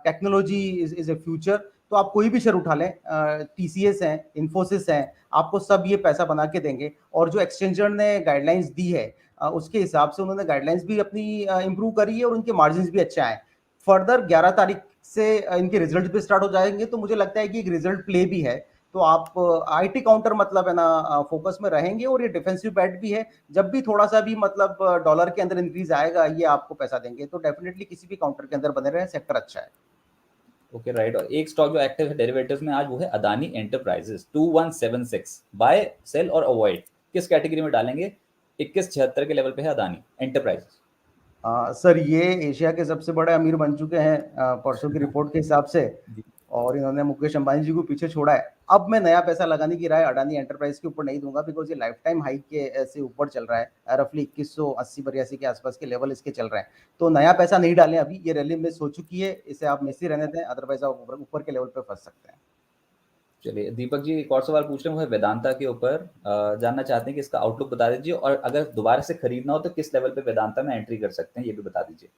Technology is a future. तो आप कोई भी शेयर उठा लें, टीसीएस है, इन्फोसिस है, आपको सब ये पैसा बना के देंगे। और जो एक्सचेंजर ने गाइडलाइंस दी है, उसके हिसाब से उन्होंने गाइडलाइंस भी अपनी इंप्रूव करी है और उनके मार्जिन भी अच्छे आए। फर्दर 11 तारीख से इनके रिजल्ट भी स्टार्ट हो जाएंगे, तो मुझे लगता है कि एक रिजल्ट प्ले भी है। तो आप आईटी काउंटर मतलब है ना फोकस में रहेंगे, और ये डिफेंसिव बैट भी है। जब भी थोड़ा सा भी मतलब डॉलर के अंदर इंक्रीज आएगा ये आपको पैसा देंगे, तो डेफिनेटली किसी भी काउंटर के अंदर बने रहे, सेक्टर अच्छा है। ओके राइट, और एक स्टॉक जो एक्टिव है डेरिवेटिव्स में आज वो है अदानी एंटरप्राइजेस 2176। बाय, सेल और अवॉइड किस कैटेगरी में डालेंगे? 2176 के लेवल पे है अदानी एंटरप्राइजेस। सर ये एशिया के सबसे बड़े अमीर बन चुके हैं परसों की रिपोर्ट के हिसाब से, जी। और इन्होंने मुकेश अंबानी जी को पीछे छोड़ा है। अब मैं नया पैसा लगाने की राय अडानी एंटरप्राइज के ऊपर नहीं दूंगा, बिकॉज ये लाइफ टाइम हाई के से ऊपर चल रहा है। रफली 2180-82 के आसपास के लेवल इसके चल रहे हैं। तो नया पैसा नहीं डालें अभी, ये रैली मिस हो चुकी है, इसे आप मिस ही रहने दें, अदरवाइज आप ऊपर के लेवल पे फंस सकते हैं। चलिए, दीपक जी एक और सवाल पूछ रहे हैं, वो है वेदांता के ऊपर। जानना चाहते हैं कि इसका आउटलुक बता दीजिए, और अगर दोबारा से खरीदना हो तो किस लेवल पे वेदांता में एंट्री कर सकते हैं ये भी बता दीजिए।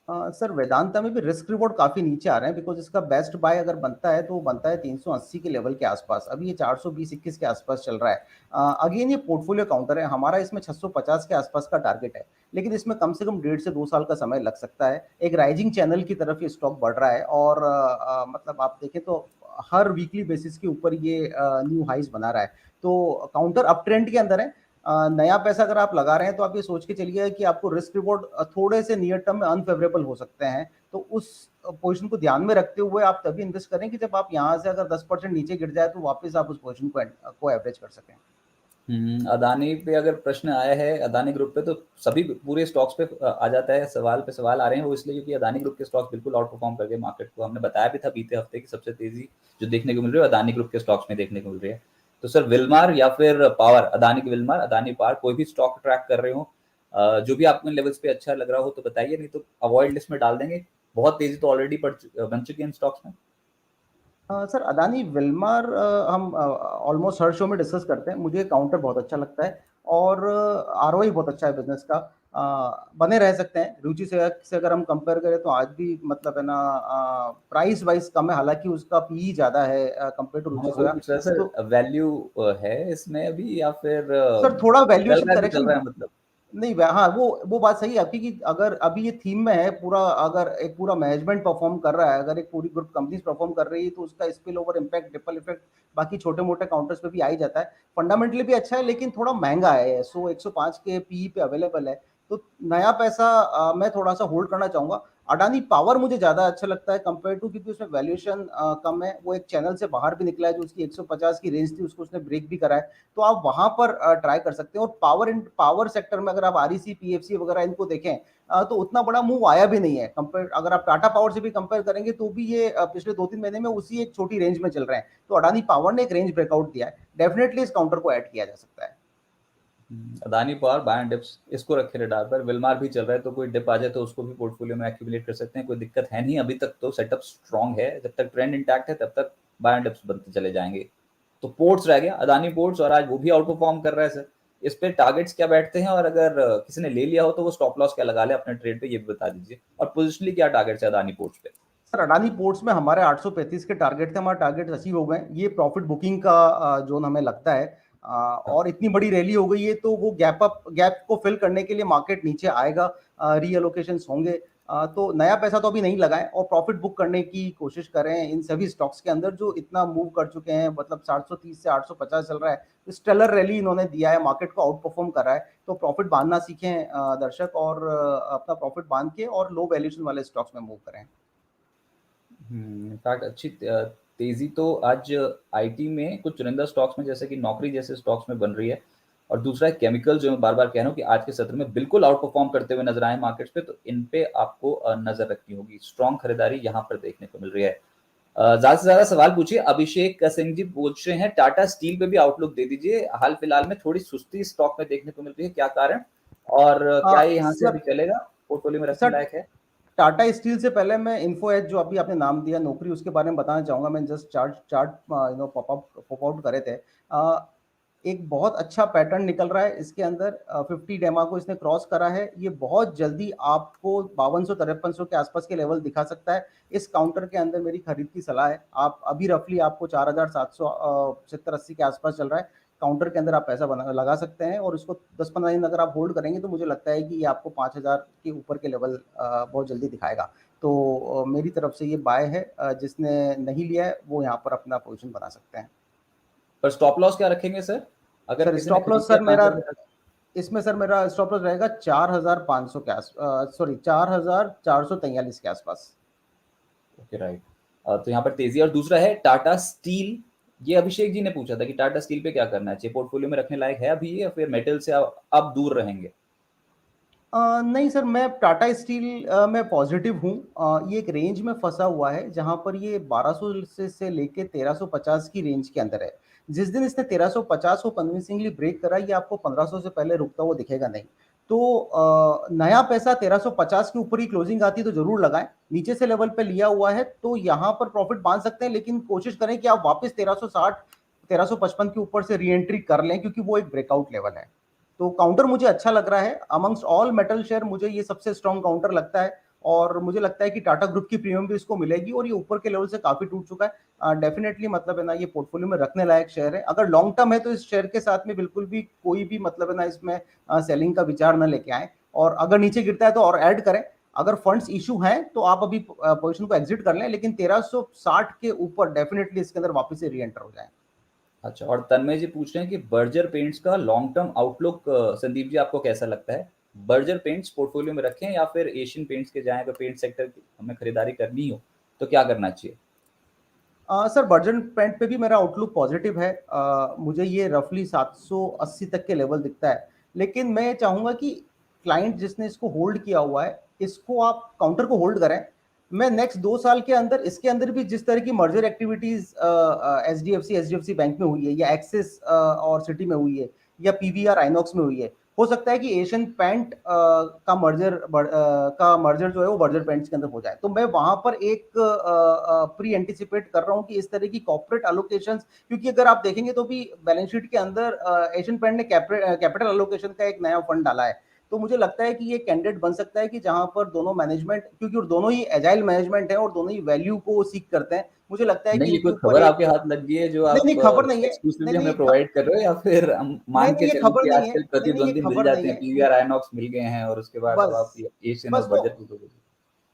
सर वेदांता में भी रिस्क रिवॉर्ड काफी नीचे आ रहे हैं, बिकॉज इसका बेस्ट बाय अगर बनता है तो वो बनता है 380 के लेवल के आसपास। अभी ये 420-21 के आसपास चल रहा है। अगेन ये पोर्टफोलियो काउंटर है, हमारा इसमें 650 के आसपास का टारगेट है, लेकिन इसमें कम से कम 1.5 से 2 साल का समय लग सकता है। एक राइजिंग चैनल की तरफ ये स्टॉक बढ़ रहा है, और मतलब आप देखें तो हर वीकली बेसिस के ऊपर ये न्यू हाइज बना रहा है। तो काउंटर अप ट्रेंड के अंदर है। नया पैसा अगर आप लगा रहे हैं तो आप ये सोच के चलिए कि आपको रिस्क रिवॉर्ड थोड़े से नियर टर्म में अनफेवरेबल हो सकते हैं। तो उस पोजीशन को ध्यान में रखते हुए आप तभी इन्वेस्ट करें कि जब आप यहाँ से अगर 10% नीचे गिर जाए तो वापस आप उस पोजीशन को एवरेज कर सकें। अदानी पे अगर प्रश्न आया है, अदानी ग्रुप पे, तो सभी पूरे स्टॉक्स पे आ जाता है, सवाल पे सवाल आ रहे हैं। वो इसलिए क्योंकि अदानी ग्रुप के स्टॉक्स बिल्कुल आउट परफॉर्म कर गए मार्केट को। हमने बताया भी था बीते हफ्ते की सबसे तेजी जो देखने को मिल रही है अदानी ग्रुप के स्टॉक्स में देखने को मिल रही है। तो सर विलमार या फिर पावर, अदानी की विलमार, अदानी पावर, कोई भी स्टॉक ट्रैक कर रहे हो, जो भी आपको लेवल्स पे अच्छा लग रहा हो तो बताइए, नहीं तो अवॉइड लिस्ट में डाल देंगे। बहुत तेजी तो ऑलरेडी बन चुकी है इन स्टॉक्स में। सर अदानी विल्मार हम ऑलमोस्ट हर शो में डिस्कस करते हैं। मुझे काउंटर बहुत अच्छा लगता है, और आरओआई बहुत अच्छा है बिजनेस का। बने रह सकते हैं। रुचि से अगर हम कंपेयर करें तो आज भी मतलब है ना प्राइस वाइज कम है, हालांकि उसका पी ज्यादा है कंपेयर टू मैं रुचि वही सोया। पूछ रहा तो सर, वैल्यू है इसमें अभी या फिर सर थोड़ा चल वैल्यूएशन रहा है तो चल करेक्शन, रहा है मतलब? नहीं हाँ वो बात सही है आपकी कि अगर अभी ये थीम में है पूरा, अगर एक पूरा मैनेजमेंट परफॉर्म कर रहा है, अगर एक पूरी ग्रुप कंपनीज परफॉर्म कर रही है, तो उसका spill over impact, ripple effect बाकी छोटे मोटे काउंटर्स पे भी आ ही जाता है। फंडामेंटली भी अच्छा है, लेकिन थोड़ा महंगा है, 100-105 के पी पे अवेलेबल है। तो नया पैसा मैं थोड़ा सा होल्ड करना चाहूंगा। अडानी पावर मुझे ज्यादा अच्छा लगता है कंपेयर टू, क्योंकि उसमें वैल्यूएशन कम है, वो एक चैनल से बाहर भी निकला है, जो उसकी 150 की रेंज थी उसको उसने ब्रेक भी करा है, तो आप वहां पर ट्राई कर सकते हैं। और पावर सेक्टर में अगर आप आरईसी पीएफसी वगैरह इनको देखें तो उतना बड़ा मूव आया भी नहीं है कंपेयर, अगर आप टाटा पावर से भी कंपेयर करेंगे तो भी ये पिछले 2-3 महीने में उसी एक छोटी रेंज में चल रहे हैं। तो अडानी पावर ने एक रेंज ब्रेकआउट दिया है, डेफिनेटली इस काउंटर को ऐड किया जा सकता है। Adani power bye and dips इसको रखे रडार पर। विलमार भी चल रहा है, तो कोई डिप आ जाए तो उसको भी पोर्टफोलियो में एक्यूमुलेट कर सकते हैं, कोई दिक्कत है नहीं। अभी तक तो सेटअप स्ट्रांग है, जब तक ट्रेंड इंटैक्ट है तब तक बाय एंड डिप्स बनते चले जाएंगे। तो पोर्ट्स रह गया, अदानी पोर्ट्स, और आज वो भी आउट परफॉर्म कर रहा है सर। इस पे टारगेट्स क्या बैठते हैं, और अगर किसी ने ले लिया हो तो वो स्टॉप लॉस क्या लगा ले अपने ट्रेड पे, ये भी बता दीजिए। और पोजिशनली क्या टारगेट्स है अदानी पोर्ट्स पे? सर अडानी पोर्ट्स में हमारे 835 के टारगेट थे, हमारे टारगेट अचीव हो गए। ये प्रॉफिट बुकिंग का जोन हमें लगता है, और इतनी बड़ी रैली हो गई है तो वो गैप को फिल करने के लिए मार्केट नीचे आएगा, रीअलोकेशंस होंगे। तो नया पैसा तो अभी नहीं लगाएं और प्रॉफिट बुक करने की कोशिश करें इन सभी स्टॉक्स के अंदर जो इतना मूव कर चुके हैं, मतलब 730 से 850 चल रहा है। स्टेलर रैली इन्होंने दिया है, मार्केट को आउट परफॉर्म कर रहा है, तो प्रॉफिट बांधना सीखें दर्शक, और अपना प्रॉफिट बांध के और लो वैल्यूएशन वाले स्टॉक्स में मूव करें। इनफैक्ट अच्छी तेजी तो आज आईटी में कुछ चुनिंदा स्टॉक्स में, जैसे कि नौकरी जैसे स्टॉक्स में बन रही है। और दूसरा है केमिकल, जो मैं बार बार कह रहा हूँ कि आज के सत्र में बिल्कुल आउट परफॉर्म करते हुए नजर आए मार्केट्स पे, तो इन पे आपको नजर रखनी होगी। स्ट्रॉन्ग खरीदारी यहाँ पर देखने को मिल रही है। ज्यादा से ज्यादा सवाल पूछिए। अभिषेक सिंह जी पूछ रहे हैं टाटा स्टील पे भी आउटलुक दे दीजिए, हाल फिलहाल में थोड़ी सुस्ती स्टॉक में देखने को मिल रही है, क्या कारण, और क्या ये यहाँ से सर अभी चलेगा, पोर्टफोलियो में रखने सर लायक है? टाटा स्टील से पहले मैं इन्फो एज जो अभी आपने नाम दिया नौकरी, उसके बारे में बताना चाहूंगा। मैं just chart chart pop out करे थे। एक बहुत अच्छा पैटर्न निकल रहा है इसके अंदर, 50 डेमा को इसने क्रॉस करा है। ये बहुत जल्दी आपको 5200-5300 के आसपास के लेवल दिखा सकता है। इस काउंटर के अंदर मेरी खरीद की सलाह है। आप अभी रफली आपको 4770-80 के आसपास चल रहा है, काउंटर के अंदर आप पैसा लगा सकते हैं, और इसको 10-15 दिन अगर आप होल्ड करेंगे तो मुझे लगता है कि ये आपको 5000 के ऊपर के लेवल बहुत जल्दी दिखाएगा। तो मेरी तरफ से ये बाय है, जिसने नहीं लिया है वो यहाँ पर अपना पोजीशन बना सकते हैं। पर स्टॉप लॉस क्या रखेंगे सर, अगर सर किसी ने स्टॉप खरीद लॉस लिया सर मेरा 5000 तक? इसमें सर मेरा स्टॉप लॉस रहेगा 4500 के आस, सॉरी 4443 के आसपास। Okay right. तो यहाँ पर तेजी। और दूसरा है टाटा स्टील, ये अभिषेक जी ने पूछा था कि टाटा स्टील पे क्या करना चाहिए, पोर्टफोलियो में रखने लायक है अभी, या फिर मेटल से अब दूर रहेंगे? नहीं सर, मैं टाटा स्टील में पॉजिटिव हूँ। ये एक रेंज में फंसा हुआ है जहां पर ये 1200 से लेके 1350 की रेंज के अंदर है। जिस दिन इसने 1350 को कन्विंसिंगली ब्रेक करा, ये आपको 1500 से पहले रुकता हुआ दिखेगा नहीं। तो नया पैसा 1350 के ऊपर ही क्लोजिंग आती है तो जरूर लगाएं। नीचे से लेवल पे लिया हुआ है तो यहाँ पर प्रॉफिट बांध सकते हैं, लेकिन कोशिश करें कि आप वापस 1360 1355 के ऊपर से री एंट्री कर लें, क्योंकि वो एक ब्रेकआउट लेवल है। तो काउंटर मुझे अच्छा लग रहा है, अमंग्स्ट ऑल मेटल शेयर मुझे ये सबसे स्ट्रॉन्ग काउंटर लगता है। और मुझे लगता है कि टाटा ग्रुप की प्रीमियम भी इसको मिलेगी, और ये ऊपर के लेवल से काफी टूट चुका है। डेफिनेटली मतलब है ना, ये पोर्टफोलियो में रखने लायक शेयर है। अगर लॉन्ग टर्म है तो इस शेयर के साथ में बिल्कुल भी कोई भी मतलब है ना, इसमें सेलिंग का विचार ना लेके आए, और अगर नीचे गिरता है तो और ऐड करें। अगर फंड्स इशू हैं तो आप अभी पोजीशन को एग्जिट कर लें, लेकिन 1360 के ऊपर डेफिनेटली इसके अंदर वापस से री एंटर हो जाए। अच्छा, और तन्मय जी पूछ रहे हैं कि बर्जर पेंट्स का long term outlook Sandeep ji आपको कैसा लगता है? बर्जर पेंट्स पोर्टफोलियो में रखें या फिर एशियन पेंट्स के जाएं? अगर पेंट सेक्टर की हमें खरीदारी करनी हो तो क्या करना चाहिए? सर बर्जन पेंट पे भी मेरा आउटलुक पॉजिटिव है। मुझे ये रफली 780 तक के लेवल दिखता है, लेकिन मैं चाहूंगा कि क्लाइंट जिसने इसको होल्ड किया हुआ है, इसको आप काउंटर को होल्ड करें। मैं नेक्स्ट 2 साल के अंदर इसके अंदर भी जिस तरह की merger activities H D F C bank में हुई है, या एक्सिस और सिटी में हुई है, या पीवीआर आइनॉक्स में हुई है, हो सकता है कि एशियन पेंट का मर्जर जो है वो बर्जर पेंट्स के अंदर हो जाए। तो मैं वहां पर एक प्री एंटिसिपेट कर रहा हूं कि इस तरह की कॉर्पोरेट एलोकेशंस, क्योंकि अगर आप देखेंगे तो भी बैलेंस शीट के अंदर एशियन पेंट ने कैपिटल एलोकेशन का एक नया फंड डाला है। तो मुझे लगता है कि ये कैंडिडेट बन सकता है कि जहां पर दोनों मैनेजमेंट, क्योंकि दोनों ही एजाइल मैनेजमेंट है और दोनों ही वैल्यू को सीख करते हैं, मुझे लगता है कि नहीं, ये इनके कोई ऊपर खबर एक, आपके हाथ लग गई है जो नहीं आप नहीं खबर नहीं है, नहीं एक्सक्लूसिवली नहीं हमें प्रोवाइड कर रहे हो, या फिर हम नहीं मान नहीं के ये चलें खबर कि नहीं है, आजकल नहीं नहीं ये प्रतिद्वंदी मिल खबर नहीं जाते हैं, है। पीवीआर आइनॉक्स मिल गए हैं और उसके बाद अब बस आप एशियन और बस वो बर्जर की तो।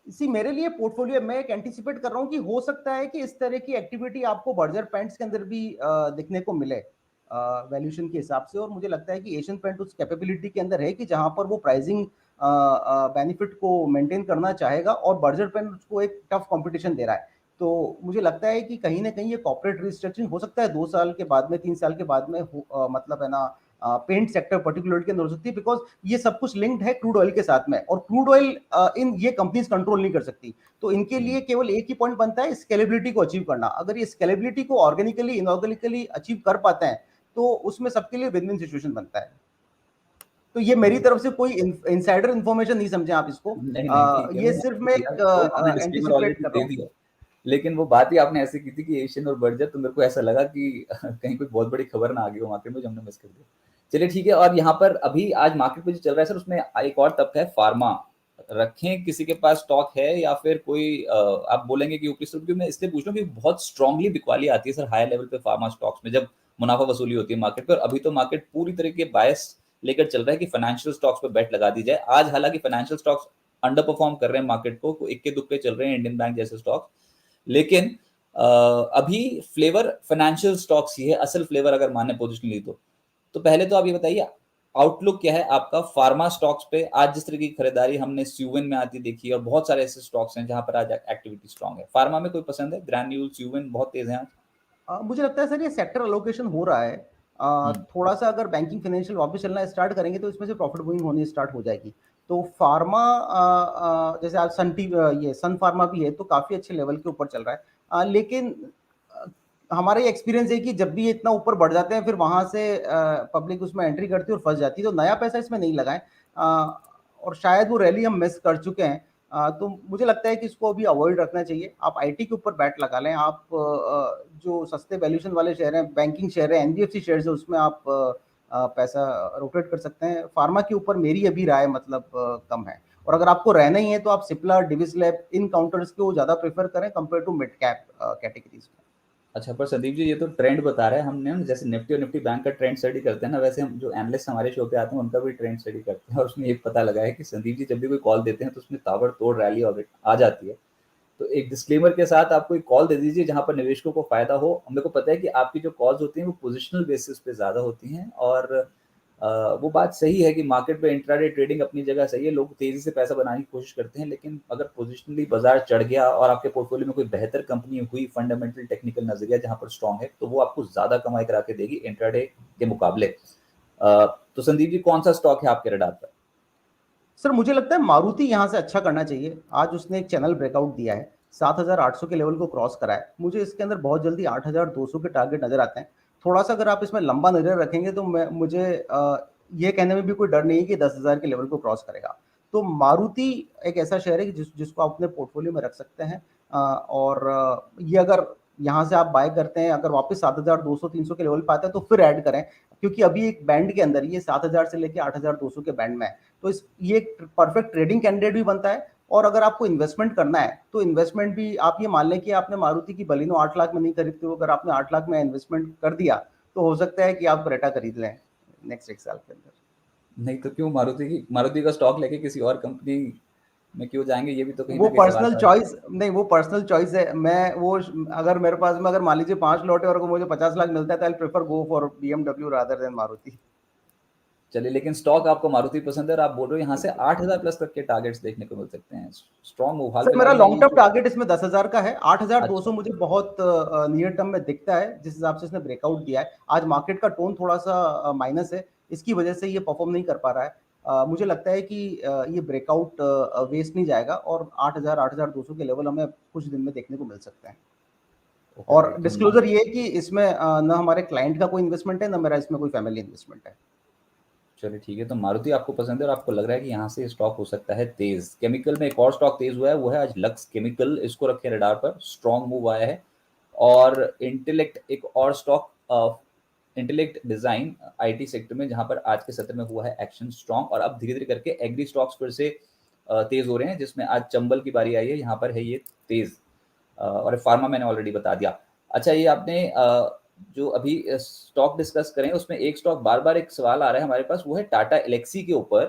इसी मेरे लिए पोर्टफोलियो मैं एक एंटिसिपेट कर रहा हूं कि हो सकता है कि इस तरह की एक्टिविटी आपको बर्जर पेंट्स के अंदर भी दिखने को मिले वैल्यूएशन के हिसाब से। और मुझे लगता है कि एशियन पेंट उस कैपेबिलिटी के अंदर है कि जहां पर वो प्राइसिंग बेनिफिट को मेंटेन करना चाहेगा और बर्जर पेन उसको एक टफ कंपटीशन दे रहा है। तो मुझे लगता है कि कहीं ना कहीं ये कॉर्पोरेट रिस्ट्रक्चरिंग हो सकता है 2 साल के बाद में, 3 साल के बाद में मतलब है ना पेंट सेक्टर पर्टिकुलर के अंदर हो सकती है, बिकॉज ये सब कुछ लिंक्ड है क्रूड ऑयल के साथ में, और क्रूड ऑयल इन ये कंपनीज कंट्रोल नहीं कर सकती। तो इनके लिए केवल एक ही पॉइंट बनता है, स्केलेबिलिटी को अचीव करना। अगर ये स्केलेबिलिटी को ऑर्गेनिकली इनऑर्गेनिकली अचीव कर पाते हैं तो उसमें सबके लिए विन विन सिचुएशन बनता है। तो ये मेरी तरफ से कोई इनसाइडर इंफॉर्मेशन नहीं समझे आप इसको, नहीं नहीं ठीक है, ये वो सिर्फ आपने मैं किया, वो आपने एक डिस्क्लेमर एंटिसिपेट ऑलरेडी कर रहा दे हूँ। दिया। लेकिन वो बात ही आपने ऐसे की थी कि एशियन और बर्जर, तो मेरे को ऐसा लगा कि कहीं कोई बहुत बड़ी खबर ना आ गई हो मार्केट में जो हमने मिस कर दिया। चलिए ठीक है, और यहाँ पर अभी आज मार्केट में जो चल रहा है सर, उसमें एक और तथ्य है, फार्मा रखें किसी के पास स्टॉक है या फिर कोई आप बोलेंगे कि ऊपरी स्टॉक, मैं इसलिए पूछ रहा हूँ कि बहुत स्ट्रांगली बिकवाली आती है सर हाई लेवल पे फार्मा स्टॉक्स में जब मुनाफा वसूली होती है मार्केट पर। अभी तो मार्केट पूरी तरीके बायस लेकर चल रहा है कि फाइनेंशियल स्टॉक्स पर बेट लगा दी जाए। आज हालांकि फाइनेंशियल स्टॉक्स अंडर परफॉर्म कर रहे हैं मार्केट को, इक्के दुक्के चल रहे हैं इंडियन बैंक जैसे स्टॉक्स, लेकिन अभी फ्लेवर फाइनेंशियल स्टॉक्स ही है असल फ्लेवर अगर माने पोजिशनली तो पहले तो आप ये बताइए आउटलुक क्या है आपका फार्मा स्टॉक्स पे। आज जिस तरह की खरीदारी हमने स्यूविन में आती देखी और बहुत सारे ऐसे स्टॉक्स हैं जहां पर आज एक्टिविटी स्ट्रांग है, फार्मा में कोई पसंद है? ग्रैन्यूल स्यूविन बहुत तेज है आज। मुझे लगता है सर ये सेक्टर अलोकेशन हो रहा है। हम्म। थोड़ा सा अगर बैंकिंग फाइनेंशियल वापस चलना स्टार्ट करेंगे तो इसमें से प्रॉफिट बुकिंग होनी स्टार्ट हो जाएगी। तो फार्मा जैसे आज ये सन फार्मा भी है तो काफी अच्छे लेवल के ऊपर चल रहा है। लेकिन अ, हमारा ये एक्सपीरियंस है कि जब भी ये इतना ऊपर बढ़ जाते हैं फिर वहां से पब्लिक उसमें एंट्री करती है और फंस जाती है, तो नया पैसा इसमें नहीं लगाएं। और शायद वो रैली हम मिस कर चुके हैं। तो मुझे लगता है कि इसको अभी अवॉइड रखना चाहिए। आप आईटी के ऊपर बैट लगा लें। आप जो सस्ते वैल्यूएशन वाले शेयर हैं, बैंकिंग शेयर है, एनबीएफसी शेयर है, उसमें आप पैसा रोटेट कर सकते हैं। फार्मा के ऊपर मेरी अभी राय मतलब कम है। और अगर आपको रहना ही है तो आप सिप्ला, डिविस लैब, इन काउंटर्स को ज्यादा प्रेफर करें compare to mid cap categories में। अच्छा, पर संदीप जी ये तो ट्रेंड बता रहे हैं, हमने ना जैसे निफ्टी और निफ्टी बैंक का ट्रेंड स्टडी करते हैं ना, वैसे हम जो एनालिस्ट हमारे शो पे आते हैं उनका भी ट्रेंड स्टडी करते हैं, और उसमें एक पता लगा है कि संदीप जी जब भी कोई कॉल देते हैं तो उसमें ताबड़तोड़ रैली आ जाती है। तो एक डिस्क्लेमर के साथ आप कोई कॉल दे दीजिए जहां पर निवेशकों को फायदा हो। मेरे को पता है कि आपकी जो कॉल्स होती हैं वो पोजिशनल बेसिस पे ज्यादा होती हैं, और वो बात सही है कि मार्केट पे इंट्राडे ट्रेडिंग अपनी जगह सही है, लोग तेजी से पैसा बनाने की कोशिश करते हैं, लेकिन अगर पोजिशनली बाजार चढ़ गया और आपके पोर्टफोलियो में कोई बेहतर कंपनी हुई फंडामेंटल टेक्निकल नजरिया जहां पर स्ट्रांग है, तो वो आपको ज्यादा कमाई करा के देगी इंट्राडे के मुकाबले। तो संदीप जी कौन सा स्टॉक है आपके रडार पर? सर मुझे लगता है मारुति यहाँ से अच्छा करना चाहिए। आज उसने एक चैनल ब्रेकआउट दिया है, 7,800 के लेवल को क्रॉस करा है। मुझे इसके अंदर बहुत जल्दी 8,200 के टारगेट नजर आते हैं। थोड़ा सा अगर आप इसमें लंबा नजर रखेंगे तो मुझे ये कहने में भी कोई डर नहीं है कि 10,000 के लेवल को क्रॉस करेगा। तो मारुति एक ऐसा शेयर है कि जिसको आप अपने पोर्टफोलियो में रख सकते हैं। और ये अगर यहाँ से आप बाय करते हैं, अगर वापस 7,200-300 के लेवल पे आता है तो फिर ऐड करें, क्योंकि अभी एक बैंड के अंदर ये 7,000 से लेकर 8,200 के बैंड में है। तो ये एक परफेक्ट ट्रेडिंग कैंडिडेट भी बनता है। और अगर आपको इन्वेस्टमेंट करना है तो इन्वेस्टमेंट भी आप ये मान लें कि आपने मारुति की बलिनो 8 लाख में नहीं खरीदते हो, अगर आपने 8 लाख में इन्वेस्टमेंट कर दिया तो हो सकता है कि आप क्रेटा खरीद लें नेक्स्ट 1 साल के अंदर। नहीं तो क्यों मारुति का स्टॉक लेके किसी और कंपनी में क्यों जाएंगे, ये भी तो कहीं वो ना कहीं सवाल पर्सनल का। चॉइस नहीं, वो पर्सनल चॉइस है। मैं वो अगर मेरे पास में अगर मान लीजिए 5 लॉट है और अगर मुझे 50 लाख मिलता है तो I prefer go for BMW rather than Maruti. चलिए, लेकिन स्टॉक आपको मारुति पसंद है और आप बोल रहे हो यहाँ से 8,000 प्लस तक के टारगेट्स देखने को मिल सकते हैं। स्ट्रॉन्ग मूव हाल सर मेरा फिलहाल में लॉन्ग ये टर्म जो। टारगेट इसमें 10,000 का है। 8,200 अच्छा। मुझे बहुत नियर टर्म में दिखता है, जिस हिसाब से इसने ब्रेकआउट दिया है। आज मार्केट का टोन थोड़ा सा माइनस है, इसकी वजह से ये परफॉर्म नहीं कर पा रहा है। मुझे लगता है कि ये ब्रेकआउट वेस्ट नहीं जाएगा और 8,000 8,200 के लेवल हमें कुछ दिन में देखने को मिल सकते हैं। और ओके तो डिस्क्लोजर ये है कि इसमें ना हमारे क्लाइंट का कोई इन्वेस्टमेंट है, ना मेरा इसमें कोई फैमिली इन्वेस्टमेंट है। चलिए ठीक है, तो मारुति आपको पसंद है और आपको लग रहा है कि यहाँ से स्टॉक हो सकता है तेज। केमिकल में एक और स्टॉक तेज हुआ है, वो है आज लक्स केमिकल, इसको रखें रडार पर, स्ट्रॉन्ग मूव आया है। और इंटेलेक्ट एक और stock, intellect design IT sector में, जहां पर आज के सत्र में हुआ है एक्शन स्ट्रॉन्ग, और अब धीरे धीरे करके एग्री स्टॉक्स फिर से तेज हो रहे हैं, जिसमें आज चंबल की बारी आई है, यहाँ पर है ये तेज। और फार्मा मैंने ऑलरेडी बता दिया। अच्छा, ये आपने जो अभी स्टॉक डिस्कस करें उसमें एक स्टॉक बार बार एक सवाल आ रहा है हमारे पास, वो है टाटा एलेक्सी के ऊपर।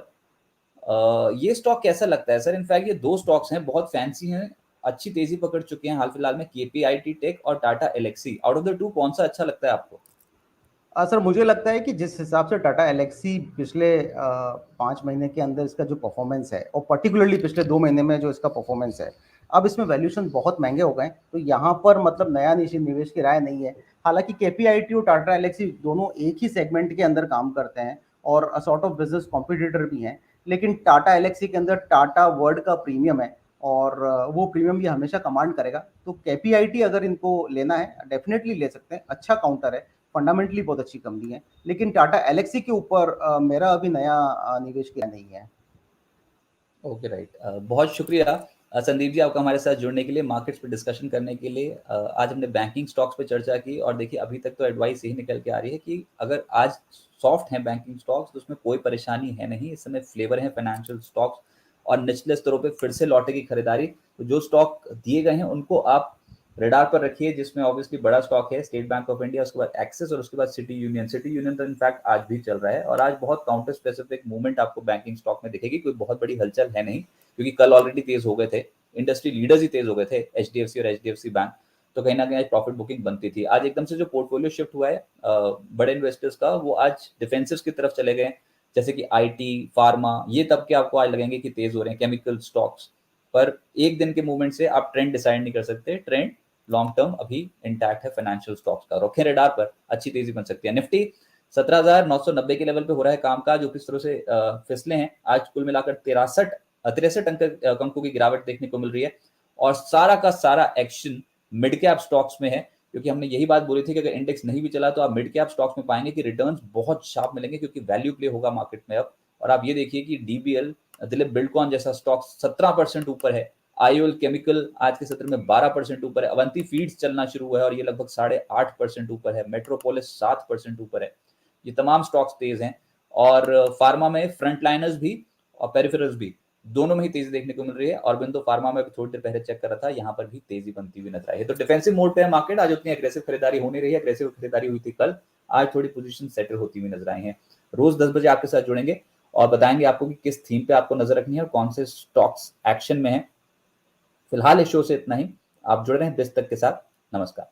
ये स्टॉक कैसा लगता है सर? इनफैक्ट ये दो स्टॉक्स हैं, बहुत फैंसी हैं, अच्छी तेजी पकड़ चुके हैं हाल फिलहाल में, केपीआईटी टेक और Tata Elxsi. Out of the two कौन सा अच्छा लगता है आपको? सर मुझे लगता है कि जिस हिसाब से टाटा एलेक्सी पिछले 5 महीने के अंदर इसका जो परफॉर्मेंस है, और पर्टिकुलरली पिछले 2 महीने में जो इसका परफॉर्मेंस है, अब इसमें वैल्यूएशन बहुत महंगे हो गए, तो यहाँ पर मतलब नया निवेश की राय नहीं है। हालांकि केपीआईटी और टाटा एलेक्सी दोनों एक ही सेगमेंट के अंदर काम करते हैं और सॉर्ट ऑफ बिजनेस कॉम्पिटिटर भी हैं, लेकिन टाटा एलेक्सी के अंदर टाटा वर्ल्ड का प्रीमियम है और वो प्रीमियम भी हमेशा कमांड करेगा। तो केपीआईटी अगर इनको लेना है डेफिनेटली ले सकते हैं, अच्छा काउंटर है, फंडामेंटली बहुत अच्छी कंपनी है, लेकिन टाटा एलेक्सी के ऊपर मेरा अभी नया निवेश किया नहीं है। ओके राइट, बहुत शुक्रिया संदीप जी आपका हमारे साथ जुड़ने के लिए, मार्केट्स पे डिस्कशन करने के लिए। आज हमने बैंकिंग स्टॉक्स पे चर्चा की और देखिए अभी तक तो एडवाइस यही निकल के आ रही है कि अगर आज सॉफ्ट हैं बैंकिंग स्टॉक्स तो उसमें कोई परेशानी है नहीं, इस समय फ्लेवर है फाइनेंशियल स्टॉक्स और निचले स्तरों पे फिर से लौटेगी खरीदारी। तो जो स्टॉक दिए गए हैं उनको आप रेडार पर रखिए, जिसमें ऑब्वियसली बड़ा स्टॉक है स्टेट बैंक ऑफ इंडिया, उसके बाद एक्सिस और उसके बाद सिटी यूनियन तो इनफैक्ट आज भी चल रहा है और आज बहुत काउंटर स्पेसिफिक मूवमेंट आपको बैंकिंग स्टॉक में दिखेगी, कोई बहुत बड़ी हलचल है नहीं क्योंकि कल ऑलरेडी तेज हो गए थे, इंडस्ट्री लीडर्स ही तेज हो गए थे एचडीएफसी और एचडीएफसी बैंक, तो कहीं ना कहीं आज प्रॉफिट बुकिंग बनती थी। आज एकदम से जो पोर्टफोलियो शिफ्ट हुआ है बड़े इन्वेस्टर्स का, वो आज डिफेंसिव की तरफ चले गए, जैसे कि आईटी फार्मा, ये तब के आपको आज लगेंगे कि तेज हो रहे हैं, केमिकल स्टॉक्स। पर एक दिन के मूवमेंट से आप ट्रेंड डिसाइड नहीं कर सकते, ट्रेंड लॉन्ग टर्म अभी इंटैक्ट है फाइनेंशियल स्टॉक्स का, रखें रेडार पर, अच्छी तेजी बन सकती है। निफ्टी 17,990 के लेवल पे हो रहा है कामकाज, जो किस तरह से फिसले हैं, आज कुल मिलाकर 63 अंकों की गिरावट देखने को मिल रही है और सारा का सारा एक्शन मिड कैप स्टॉक्स में है, क्योंकि हमने यही बात बोली थी कि अगर इंडेक्स नहीं भी चला तो आप मिड कैप स्टॉक्स में पाएंगे कि रिटर्न्स बहुत शार्प मिलेंगे क्योंकि वैल्यू प्ले होगा मार्केट में अब। और आप ये देखिए कि डीबीएल दिलीप बिल्डकॉन जैसा स्टॉक 17% ऊपर है, आईओएल केमिकल आज के सत्र में 12% ऊपर है, अवंती फीड्स चलना शुरू हुआ है और ये लगभग 8.5% ऊपर है, मेट्रोपोलिस 7% ऊपर है, ये तमाम स्टॉक्स तेज हैं। और फार्मा में फ्रंटलाइनर्स भी और पेरिफेरल्स भी, दोनों में ही तेजी देखने को मिल रही है। और बिंदु फार्मा में थोड़ी देर पहले चेक कर रहा था, यहाँ पर भी तेजी बनती हुई नजर आई है। तो डिफेंसिव मोड पे है मार्केट, आज उतनी अग्रेसिव खरीदारी हो नहीं रही है, अग्रेसिव खरीदारी हुई थी कल, आज थोड़ी पोजीशन सेटल होती हुई नजर आई है। रोज 10 बजे आपके साथ जुड़ेंगे और बताएंगे आपको कि किस थीम पे आपको नजर रखनी है और कौन से स्टॉक्स एक्शन में है। फिलहाल इस शो से इतना ही, आप जुड़ रहे हैं बिस्तक के साथ, नमस्कार।